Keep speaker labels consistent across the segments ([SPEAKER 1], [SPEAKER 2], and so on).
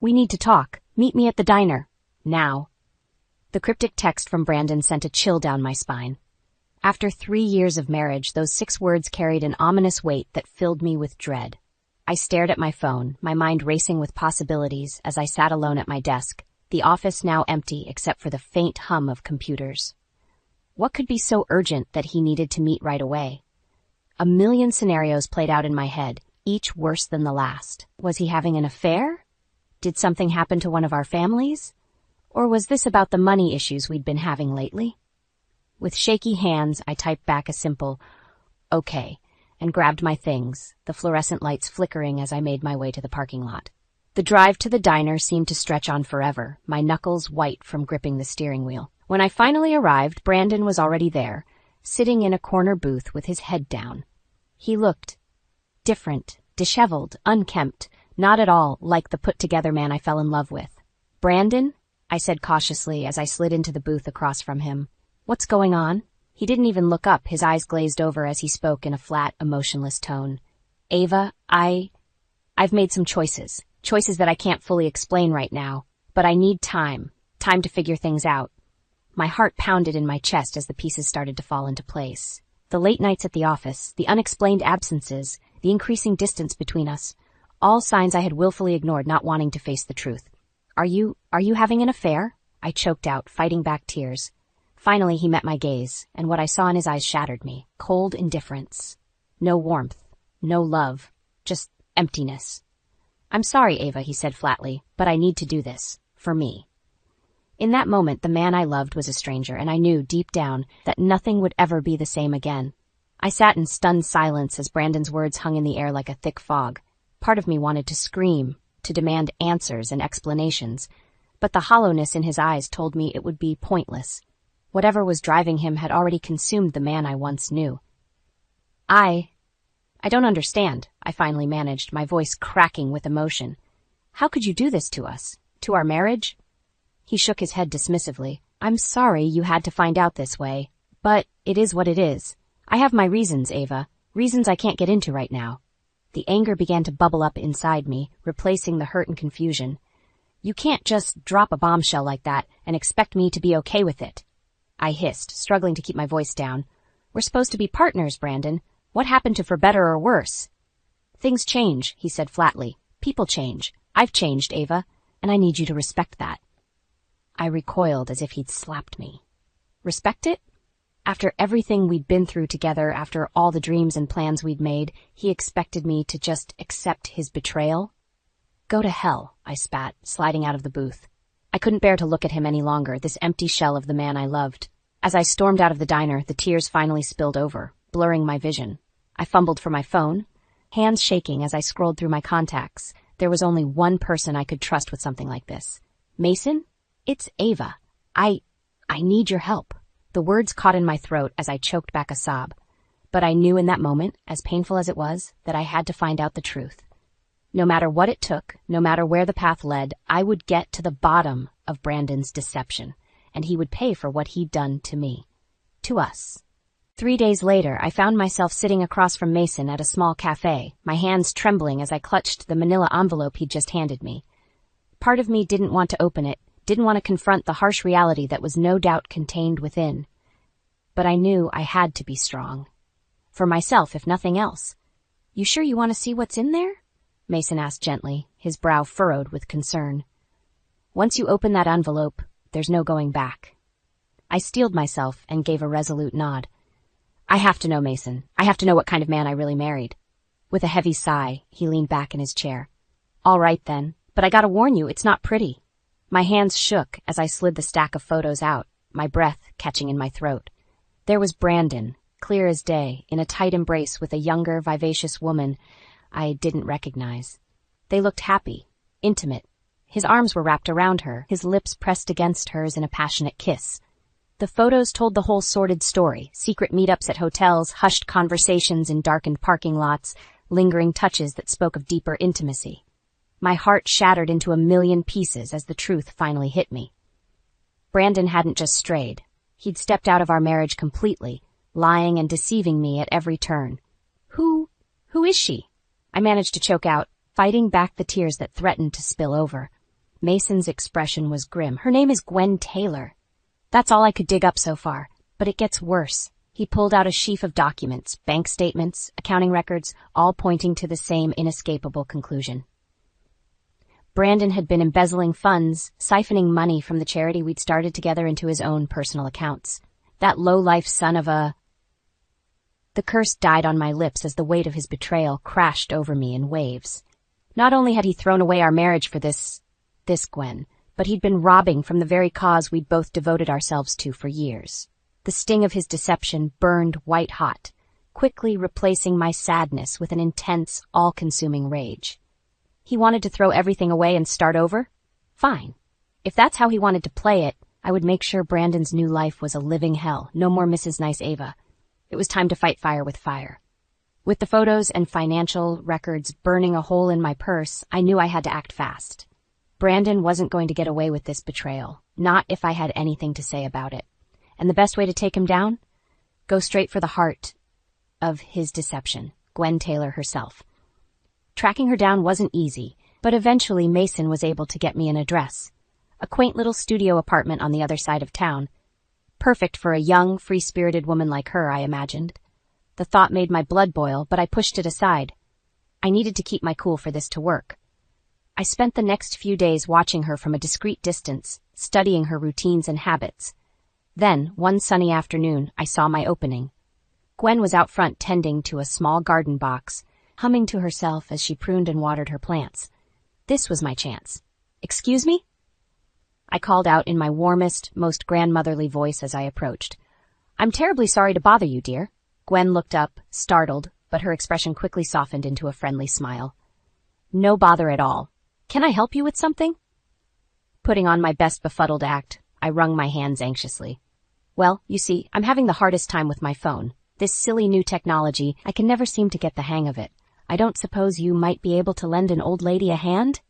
[SPEAKER 1] We need to talk. Meet me at the diner. Now. The cryptic text from Brandon sent a chill down my spine. After 3 years of marriage, those 6 words carried an ominous weight that filled me with dread. I stared at my phone, my mind racing with possibilities as I sat alone at my desk, the office now empty except for the faint hum of computers. What could be so urgent that he needed to meet right away? A million scenarios played out in my head, each worse than the last. Was he having an affair? Did something happen to one of our families? Or was this about the money issues we'd been having lately? With shaky hands, I typed back a simple, "Okay," and grabbed my things, the fluorescent lights flickering as I made my way to the parking lot. The drive to the diner seemed to stretch on forever, my knuckles white from gripping the steering wheel. When I finally arrived, Brandon was already there, sitting in a corner booth with his head down. He looked different, disheveled, unkempt, not at all like the put-together man I fell in love with. "Brandon?" I said cautiously as I slid into the booth across from him. "What's going on?" He didn't even look up, his eyes glazed over as he spoke in a flat, emotionless tone. "Ava, I've made some choices that I can't fully explain right now, but I need time to figure things out." My heart pounded in my chest as the pieces started to fall into place. The late nights at the office, the unexplained absences, the increasing distance between us, all signs I had willfully ignored, not wanting to face the truth. Are you having an affair?" I choked out, fighting back tears. Finally, he met my gaze, and what I saw in his eyes shattered me. Cold indifference. No warmth. No love. Just emptiness. "I'm sorry, Ava," he said flatly, "but I need to do this. For me." In that moment, the man I loved was a stranger, and I knew, deep down, that nothing would ever be the same again. I sat in stunned silence as Brandon's words hung in the air like a thick fog. Part of me wanted to scream, to demand answers and explanations, but the hollowness in his eyes told me it would be pointless. Whatever was driving him had already consumed the man I once knew. I don't understand," I finally managed, my voice cracking with emotion. "How could you do this to us? To our marriage?" He shook his head dismissively. "I'm sorry you had to find out this way, but it is what it is. I have my reasons, Ava, reasons I can't get into right now." The anger began to bubble up inside me, replacing the hurt and confusion. "You can't just drop a bombshell like that and expect me to be okay with it," I hissed, struggling to keep my voice down. "We're supposed to be partners, Brandon. What happened to for better or worse?" "Things change," he said flatly. "People change. I've changed, Ava, and I need you to respect that." I recoiled as if he'd slapped me. Respect it? After everything we'd been through together, after all the dreams and plans we'd made, he expected me to just accept his betrayal? "Go to hell," I spat, sliding out of the booth. I couldn't bear to look at him any longer, this empty shell of the man I loved. As I stormed out of the diner, the tears finally spilled over, blurring my vision. I fumbled for my phone, hands shaking as I scrolled through my contacts. There was only one person I could trust with something like this. "Mason? It's Ava. I need your help." The words caught in my throat as I choked back a sob. But I knew in that moment, as painful as it was, that I had to find out the truth. No matter what it took, no matter where the path led, I would get to the bottom of Brandon's deception, and he would pay for what he'd done to me. To us. 3 days later, I found myself sitting across from Mason at a small cafe, my hands trembling as I clutched the manila envelope he'd just handed me. Part of me didn't want to open it, didn't want to confront the harsh reality that was no doubt contained within. But I knew I had to be strong. For myself, if nothing else. "You sure you want to see what's in there?" Mason asked gently, his brow furrowed with concern. "Once you open that envelope, there's no going back." I steeled myself and gave a resolute nod. "I have to know, Mason. I have to know what kind of man I really married." With a heavy sigh, he leaned back in his chair. "All right then, but I gotta warn you, it's not pretty." My hands shook as I slid the stack of photos out, my breath catching in my throat. There was Brandon, clear as day, in a tight embrace with a younger, vivacious woman I didn't recognize. They looked happy, intimate. His arms were wrapped around her, his lips pressed against hers in a passionate kiss. The photos told the whole sordid story, secret meetups at hotels, hushed conversations in darkened parking lots, lingering touches that spoke of deeper intimacy. My heart shattered into a million pieces as the truth finally hit me. Brandon hadn't just strayed. He'd stepped out of our marriage completely, lying and deceiving me at every turn. Who is she?" I managed to choke out, fighting back the tears that threatened to spill over. Mason's expression was grim. Her name is Gwen Taylor. That's all I could dig up so far, but it gets worse. He pulled out a sheaf of documents, bank statements, accounting records, all pointing to the same inescapable conclusion. Brandon had been embezzling funds, siphoning money from the charity we'd started together into his own personal accounts. That low-life son of a... The curse died on my lips as the weight of his betrayal crashed over me in waves. Not only had he thrown away our marriage for this Gwen, but he'd been robbing from the very cause we'd both devoted ourselves to for years. The sting of his deception burned white-hot, quickly replacing my sadness with an intense, all-consuming rage. He wanted to throw everything away and start over? Fine. If that's how he wanted to play it, I would make sure Brandon's new life was a living hell. No more Mrs. Nice Ava. It was time to fight fire with fire. With the photos and financial records burning a hole in my purse, I knew I had to act fast. Brandon wasn't going to get away with this betrayal, not if I had anything to say about it. And the best way to take him down? Go straight for the heart of his deception, Gwen Taylor herself. Tracking her down wasn't easy, but eventually Mason was able to get me an address. A quaint little studio apartment on the other side of town. Perfect for a young, free-spirited woman like her, I imagined. The thought made my blood boil, but I pushed it aside. I needed to keep my cool for this to work. I spent the next few days watching her from a discreet distance, studying her routines and habits. Then, one sunny afternoon, I saw my opening. Gwen was out front tending to a small garden box, humming to herself as she pruned and watered her plants. This was my chance. "Excuse me?" I called out in my warmest, most grandmotherly voice as I approached. "I'm terribly sorry to bother you, dear." Gwen looked up, startled, but her expression quickly softened into a friendly smile. "No bother at all. Can I help you with something?" Putting on my best befuddled act, I wrung my hands anxiously. "Well, you see, I'm having the hardest time with my phone. This silly new technology, I can never seem to get the hang of it. I don't suppose you might be able to lend an old lady a hand?"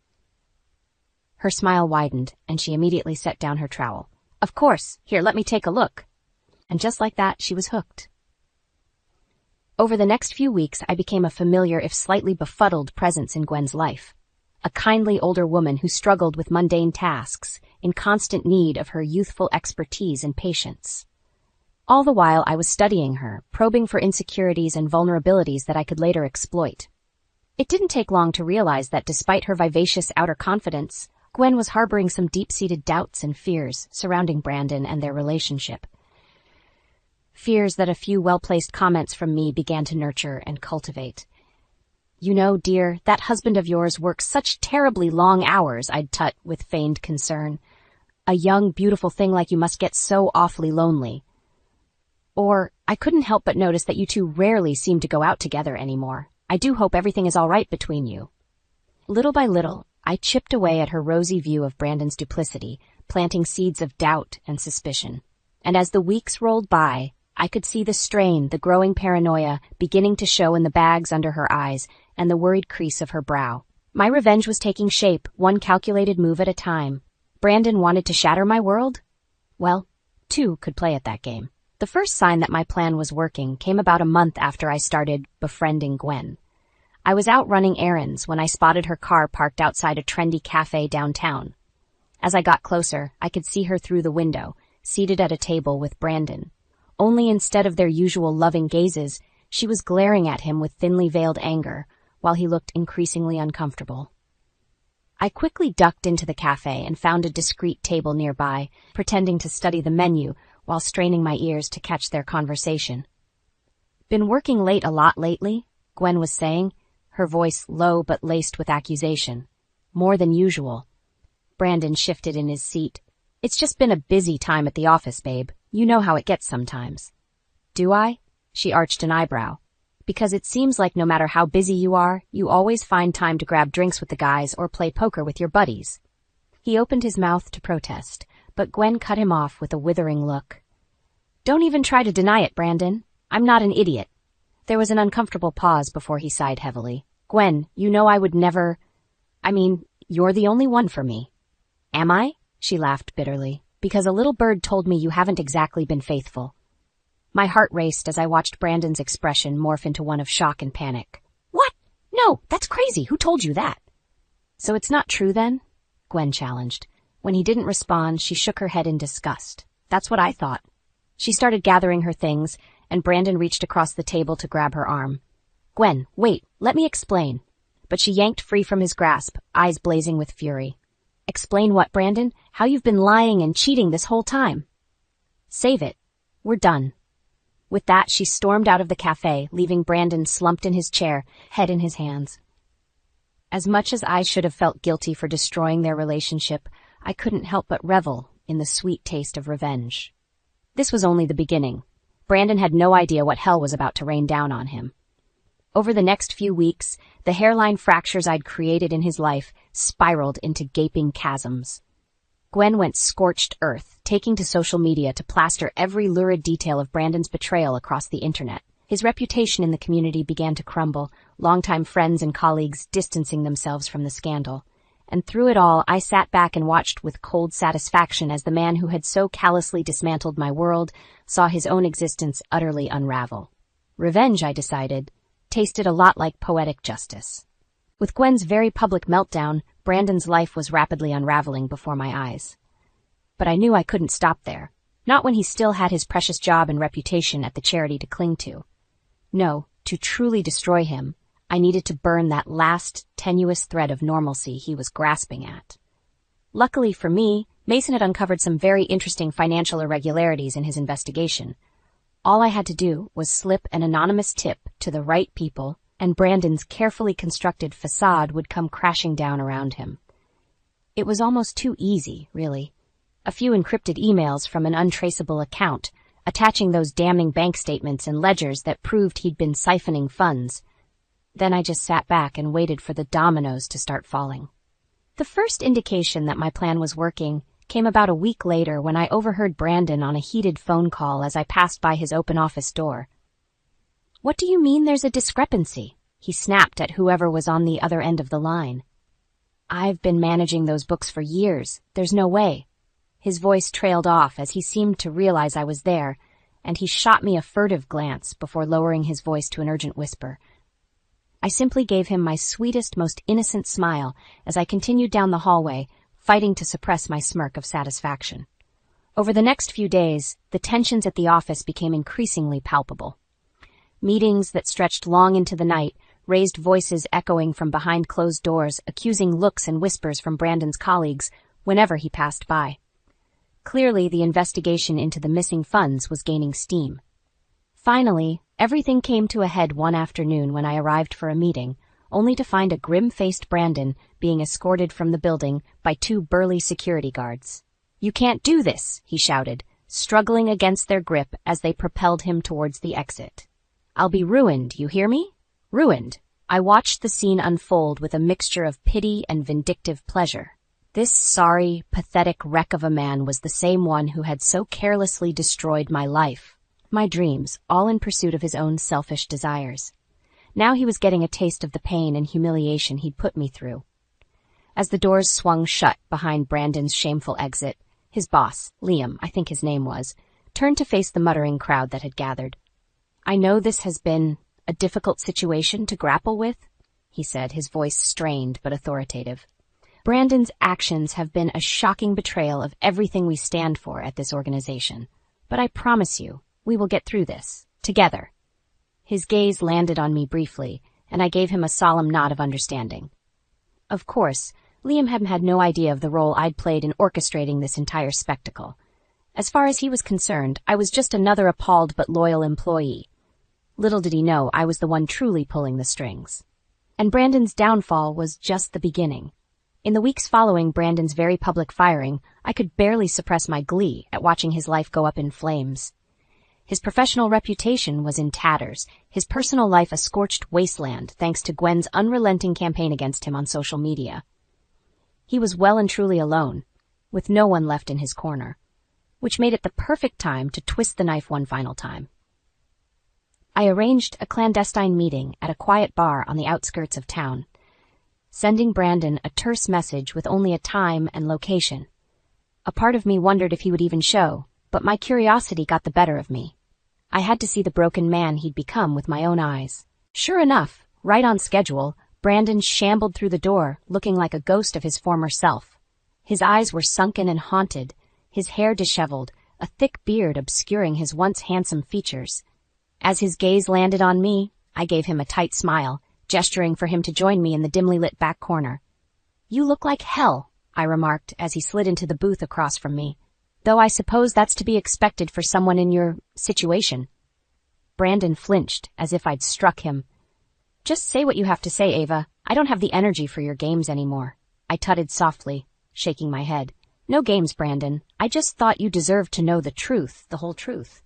[SPEAKER 1] Her smile widened, and she immediately set down her trowel. "Of course. Here, let me take a look." And just like that, she was hooked. Over the next few weeks, I became a familiar, if slightly befuddled, presence in Gwen's life. A kindly older woman who struggled with mundane tasks, in constant need of her youthful expertise and patience. All the while, I was studying her, probing for insecurities and vulnerabilities that I could later exploit. It didn't take long to realize that despite her vivacious outer confidence, Gwen was harboring some deep-seated doubts and fears surrounding Brandon and their relationship. Fears that a few well-placed comments from me began to nurture and cultivate. "You know, dear, that husband of yours works such terribly long hours," I'd tut with feigned concern. "A young, beautiful thing like you must get so awfully lonely." Or, "I couldn't help but notice that you two rarely seem to go out together anymore. I do hope everything is all right between you." Little by little, I chipped away at her rosy view of Brandon's duplicity, planting seeds of doubt and suspicion. And as the weeks rolled by, I could see the strain, the growing paranoia, beginning to show in the bags under her eyes and the worried crease of her brow. My revenge was taking shape, one calculated move at a time. Brandon wanted to shatter my world? Well, two could play at that game. The first sign that my plan was working came about a month after I started befriending Gwen. I was out running errands when I spotted her car parked outside a trendy cafe downtown. As I got closer, I could see her through the window, seated at a table with Brandon. Only instead of their usual loving gazes, she was glaring at him with thinly veiled anger, while he looked increasingly uncomfortable. I quickly ducked into the cafe and found a discreet table nearby, pretending to study the menu while straining my ears to catch their conversation. "Been working late a lot lately?" Gwen was saying, her voice low but laced with accusation. "More than usual." Brandon shifted in his seat. "It's just been a busy time at the office, babe. You know how it gets sometimes." "Do I?" She arched an eyebrow. "Because it seems like no matter how busy you are, you always find time to grab drinks with the guys or play poker with your buddies." He opened his mouth to protest, but Gwen cut him off with a withering look. "Don't even try to deny it, Brandon. I'm not an idiot." There was an uncomfortable pause before he sighed heavily. "Gwen, you know I would never... you're the only one for me." "Am I?" She laughed bitterly. "Because a little bird told me you haven't exactly been faithful." My heart raced as I watched Brandon's expression morph into one of shock and panic. "What? No, that's crazy. Who told you that?" "So it's not true then?" Gwen challenged. When he didn't respond, she shook her head in disgust. That's what I thought. She started gathering her things, and Brandon reached across the table to grab her arm. Gwen, wait, let me explain. But she yanked free from his grasp, eyes blazing with fury. Explain what, Brandon? How you've been lying and cheating this whole time? Save it. We're done. With that, she stormed out of the cafe, leaving Brandon slumped in his chair, head in his hands. As much as I should have felt guilty for destroying their relationship, I couldn't help but revel in the sweet taste of revenge. This was only the beginning. Brandon had no idea what hell was about to rain down on him. Over the next few weeks, the hairline fractures I'd created in his life spiraled into gaping chasms. Gwen went scorched earth, taking to social media to plaster every lurid detail of Brandon's betrayal across the internet. His reputation in the community began to crumble, longtime friends and colleagues distancing themselves from the scandal. And through it all, I sat back and watched with cold satisfaction as the man who had so callously dismantled my world saw his own existence utterly unravel. Revenge, I decided, tasted a lot like poetic justice. With Gwen's very public meltdown, Brandon's life was rapidly unraveling before my eyes. But I knew I couldn't stop there, not when he still had his precious job and reputation at the charity to cling to. No, to truly destroy him, I needed to burn that last, tenuous thread of normalcy he was grasping at. Luckily for me, Mason had uncovered some very interesting financial irregularities in his investigation. All I had to do was slip an anonymous tip to the right people, and Brandon's carefully constructed facade would come crashing down around him. It was almost too easy, really. A few encrypted emails from an untraceable account, attaching those damning bank statements and ledgers that proved he'd been siphoning funds. Then I just sat back and waited for the dominoes to start falling. The first indication that my plan was working came about a week later when I overheard Brandon on a heated phone call as I passed by his open office door. What do you mean there's a discrepancy? He snapped at whoever was on the other end of the line. I've been managing those books for years. There's no way. His voice trailed off as he seemed to realize I was there, and he shot me a furtive glance before lowering his voice to an urgent whisper. I simply gave him my sweetest, most innocent smile as I continued down the hallway, fighting to suppress my smirk of satisfaction. Over the next few days, the tensions at the office became increasingly palpable. Meetings that stretched long into the night, raised voices echoing from behind closed doors, accusing looks and whispers from Brandon's colleagues whenever he passed by. Clearly, the investigation into the missing funds was gaining steam. Finally, everything came to a head one afternoon when I arrived for a meeting, only to find a grim-faced Brandon being escorted from the building by two burly security guards. "You can't do this," he shouted, struggling against their grip as they propelled him towards the exit. "I'll be ruined, you hear me? Ruined." I watched the scene unfold with a mixture of pity and vindictive pleasure. This sorry, pathetic wreck of a man was the same one who had so carelessly destroyed my life, my dreams, all in pursuit of his own selfish desires. Now he was getting a taste of the pain and humiliation he'd put me through. As the doors swung shut behind Brandon's shameful exit, his boss, Liam, I think his name was, turned to face the muttering crowd that had gathered. "I know this has been a difficult situation to grapple with," he said, his voice strained but authoritative. "Brandon's actions have been a shocking betrayal of everything we stand for at this organization. But I promise you, we will get through this, together." His gaze landed on me briefly, and I gave him a solemn nod of understanding. Of course, Liam had no idea of the role I'd played in orchestrating this entire spectacle. As far as he was concerned, I was just another appalled but loyal employee. Little did he know I was the one truly pulling the strings. And Brandon's downfall was just the beginning. In the weeks following Brandon's very public firing, I could barely suppress my glee at watching his life go up in flames. His professional reputation was in tatters, his personal life a scorched wasteland thanks to Gwen's unrelenting campaign against him on social media. He was well and truly alone, with no one left in his corner, which made it the perfect time to twist the knife one final time. I arranged a clandestine meeting at a quiet bar on the outskirts of town, sending Brandon a terse message with only a time and location. A part of me wondered if he would even show, but my curiosity got the better of me. I had to see the broken man he'd become with my own eyes. Sure enough, right on schedule, Brandon shambled through the door, looking like a ghost of his former self. His eyes were sunken and haunted, his hair disheveled, a thick beard obscuring his once handsome features. As his gaze landed on me, I gave him a tight smile, gesturing for him to join me in the dimly lit back corner. "You look like hell," I remarked as he slid into the booth across from me. "Though I suppose that's to be expected for someone in your situation." Brandon flinched, as if I'd struck him. "Just say what you have to say, Ava. I don't have the energy for your games anymore," I tutted softly, shaking my head. "No games, Brandon. I just thought you deserved to know the truth, the whole truth."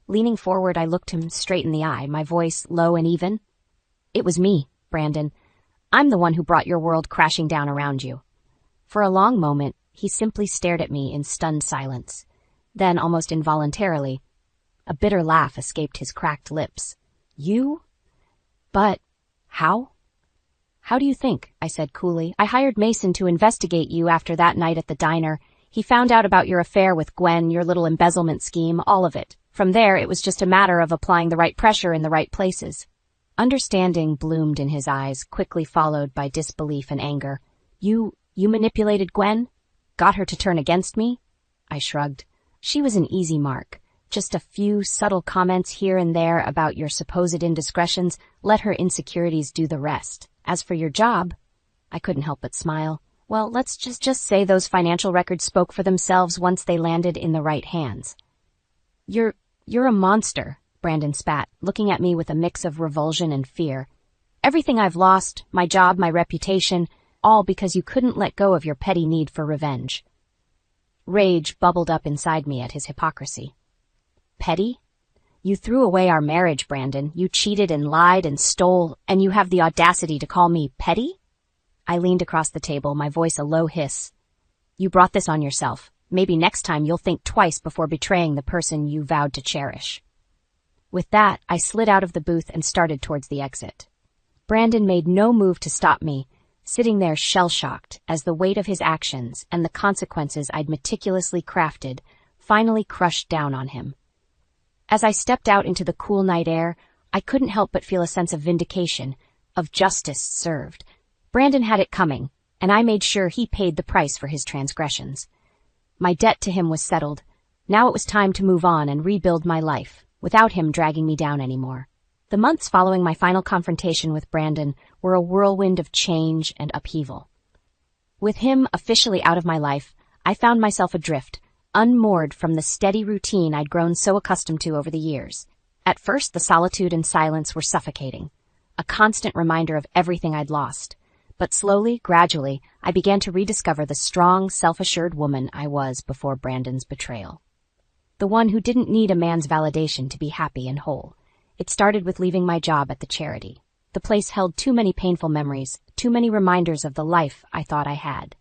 [SPEAKER 1] Leaning forward, I looked him straight in the eye, my voice low and even. "It was me, Brandon. I'm the one who brought your world crashing down around you." For a long moment, he simply stared at me in stunned silence. Then, almost involuntarily, a bitter laugh escaped his cracked lips. "You? But how?" "How do you think?" I said coolly. "I hired Mason to investigate you after that night at the diner. He found out about your affair with Gwen, your little embezzlement scheme, all of it. From there, it was just a matter of applying the right pressure in the right places." Understanding bloomed in his eyes, quickly followed by disbelief and anger. You manipulated Gwen? Got her to turn against me?" I shrugged. "She was an easy mark. Just a few subtle comments here and there about your supposed indiscretions. Let her insecurities do the rest. As for your job," I couldn't help but smile. "Well, let's just say those financial records spoke for themselves once they landed in the right hands." You're a monster," Brandon spat, looking at me with a mix of revulsion and fear. "Everything I've lost, my job, my reputation, all because you couldn't let go of your petty need for revenge." Rage bubbled up inside me at his hypocrisy. "Petty? You threw away our marriage, Brandon. You cheated and lied and stole, and you have the audacity to call me petty?" I leaned across the table, my voice a low hiss. "You brought this on yourself. Maybe next time you'll think twice before betraying the person you vowed to cherish." With that, I slid out of the booth and started towards the exit. Brandon made no move to stop me, sitting there shell-shocked as the weight of his actions and the consequences I'd meticulously crafted finally crushed down on him. As I stepped out into the cool night air, I couldn't help but feel a sense of vindication, of justice served. Brandon had it coming, and I made sure he paid the price for his transgressions. My debt to him was settled. Now it was time to move on and rebuild my life, without him dragging me down anymore. The months following my final confrontation with Brandon were a whirlwind of change and upheaval. With him officially out of my life, I found myself adrift, unmoored from the steady routine I'd grown so accustomed to over the years. At first, the solitude and silence were suffocating, a constant reminder of everything I'd lost. But slowly, gradually, I began to rediscover the strong, self-assured woman I was before Brandon's betrayal. The one who didn't need a man's validation to be happy and whole. It started with leaving my job at the charity. The place held too many painful memories, too many reminders of the life I thought I had.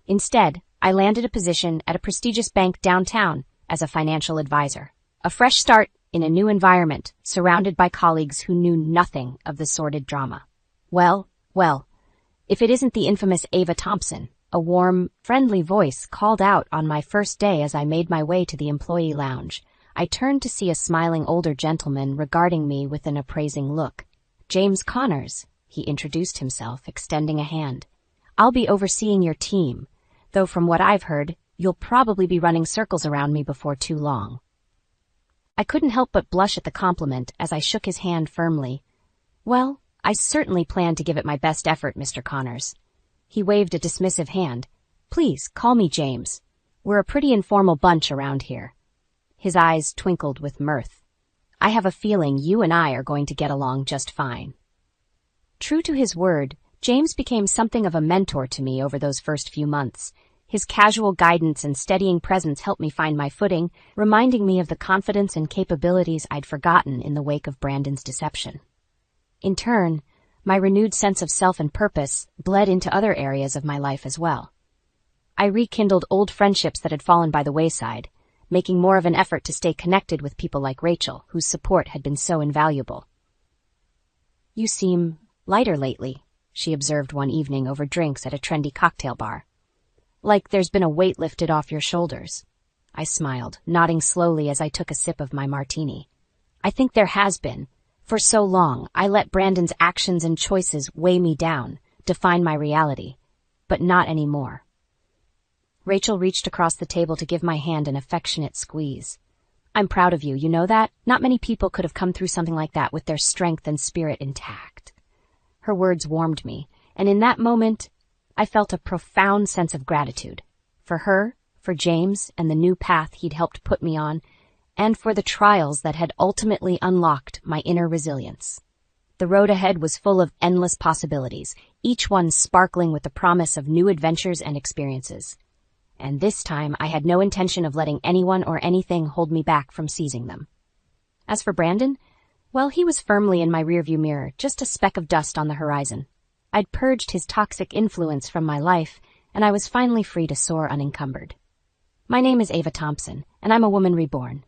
[SPEAKER 1] Instead, I landed a position at a prestigious bank downtown as a financial advisor. A fresh start in a new environment, surrounded by colleagues who knew nothing of the sordid drama. Well, if it isn't the infamous Ava Thompson, a warm, friendly voice called out on my first day as I made my way to the employee lounge. I turned to see a smiling older gentleman regarding me with an appraising look. "James Connors," he introduced himself, extending a hand. "I'll be overseeing your team, though from what I've heard, you'll probably be running circles around me before too long." I couldn't help but blush at the compliment as I shook his hand firmly. "Well, I certainly plan to give it my best effort, Mr. Connors." He waved a dismissive hand. "Please, call me James. We're a pretty informal bunch around here." His eyes twinkled with mirth. "I have a feeling you and I are going to get along just fine." True to his word, James became something of a mentor to me over those first few months. His casual guidance and steadying presence helped me find my footing, reminding me of the confidence and capabilities I'd forgotten in the wake of Brandon's deception. In turn, my renewed sense of self and purpose bled into other areas of my life as well. I rekindled old friendships that had fallen by the wayside, making more of an effort to stay connected with people like Rachel, whose support had been so invaluable. "You seem lighter lately," she observed one evening over drinks at a trendy cocktail bar. "Like there's been a weight lifted off your shoulders." I smiled, nodding slowly as I took a sip of my martini. "I think there has been. For so long, I let Brandon's actions and choices weigh me down, define my reality. But not anymore." Rachel reached across the table to give my hand an affectionate squeeze. I'm proud of you, you know that? Not many people could have come through something like that with their strength and spirit intact. Her words warmed me, and in that moment, I felt a profound sense of gratitude. For her, for James, and the new path he'd helped put me on, and for the trials that had ultimately unlocked my inner resilience. The road ahead was full of endless possibilities, each one sparkling with the promise of new adventures and experiences. And this time, I had no intention of letting anyone or anything hold me back from seizing them. As for Brandon, well, he was firmly in my rearview mirror, just a speck of dust on the horizon. I'd purged his toxic influence from my life, and I was finally free to soar unencumbered. My name is Ava Thompson, and I'm a woman reborn.